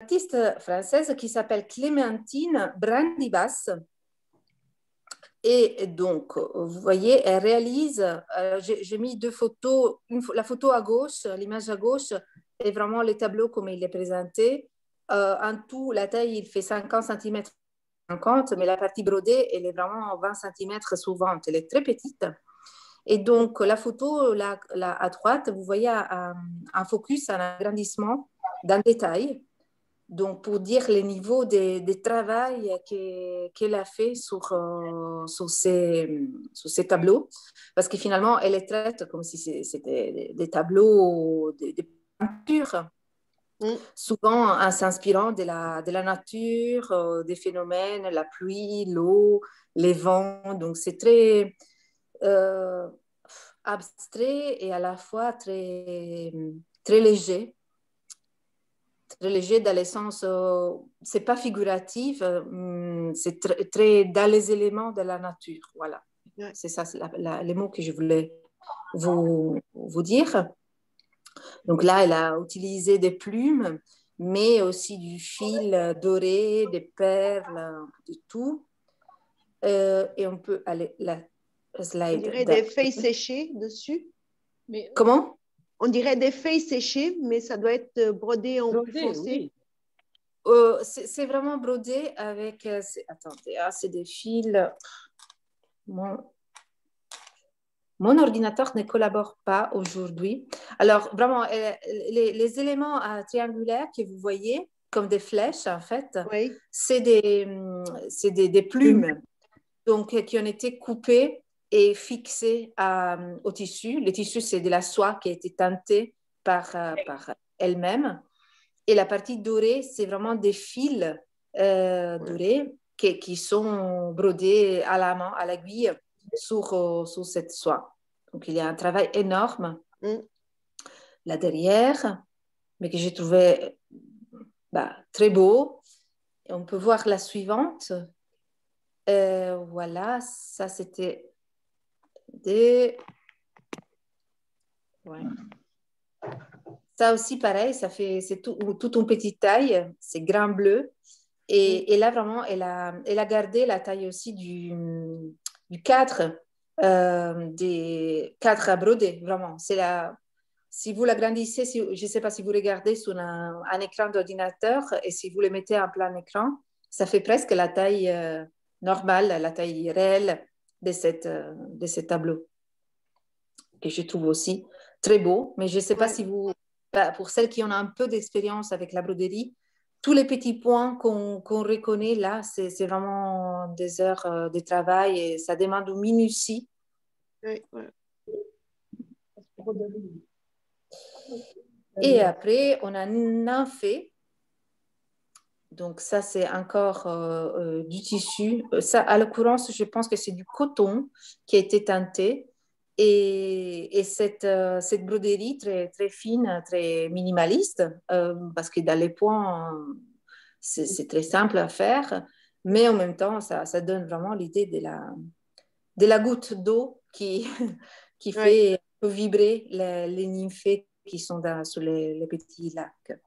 artiste française qui s'appelle Clémentine Brandibas. Et donc, vous voyez, elle réalise, j'ai mis deux photos, la photo à gauche, l'image à gauche, est vraiment le tableau comme il est présenté. En tout, la taille, il fait 50 cm 50, mais la partie brodée, elle est vraiment 20 cm souvent, elle est très petite. Et donc, la photo à droite, vous voyez un focus, un agrandissement d'un détail. Donc, pour dire le niveau de travail qu'elle a fait sur ces tableaux, parce que finalement, elle les traite comme si c'était des tableaux, des peintures, souvent en s'inspirant de la nature, des phénomènes, la pluie, l'eau, les vents. Donc, c'est très abstrait et à la fois très léger. Très léger dans le sens, c'est pas figuratif, c'est très dans les éléments de la nature. Voilà, Ouais. c'est ça, c'est les mots que je voulais vous dire. Donc là, elle a utilisé des plumes, mais aussi du fil doré, des perles, de tout. Et on peut aller la slide. On dirait des feuilles séchées dessus. Mais, Comment? On dirait des feuilles séchées, mais ça doit être brodé en brodé, foncé. oui. C'est vraiment brodé avec... attendez, c'est des fils... Mon ordinateur ne collabore pas aujourd'hui. Alors, vraiment, les éléments triangulaires que vous voyez, comme des flèches, en fait, Oui. c'est des plumes donc, qui ont été coupées et fixées au tissu. Le tissu, c'est de la soie qui a été teintée par elle-même. Et la partie dorée, c'est vraiment des fils dorés qui sont brodés à la main, à l'aiguille, sur cette soie. Donc, il y a un travail énorme là derrière, mais que j'ai trouvé très beau. Et on peut voir la suivante. Voilà, ça c'était Ouais. Ça aussi, pareil, c'est tout en petite taille, c'est grain bleu. Et là, vraiment, elle a gardé la taille aussi du cadre, des cadres à broder, vraiment. Si vous l'agrandissez, je ne sais pas si vous regardez sur un écran d'ordinateur et si vous le mettez en plein écran, ça fait presque la taille normale, la taille réelle de ce tableau, que je trouve aussi très beau. Mais je ne sais pas si vous, pour celles qui ont un peu d'expérience avec la broderie, tous les petits points qu'on reconnaît là, c'est vraiment des heures de travail et ça demande une minutie. Oui. Et après, on a nymphéée. Donc ça, c'est encore du tissu. Ça, à l'occurrence, je pense que c'est du coton qui a été teinté. Et cette broderie très, très fine, très minimaliste, parce que dans les points, c'est très simple à faire, mais en même temps, ça donne vraiment l'idée de la goutte d'eau qui fait vibrer les nymphées qui sont sur les petits lacs.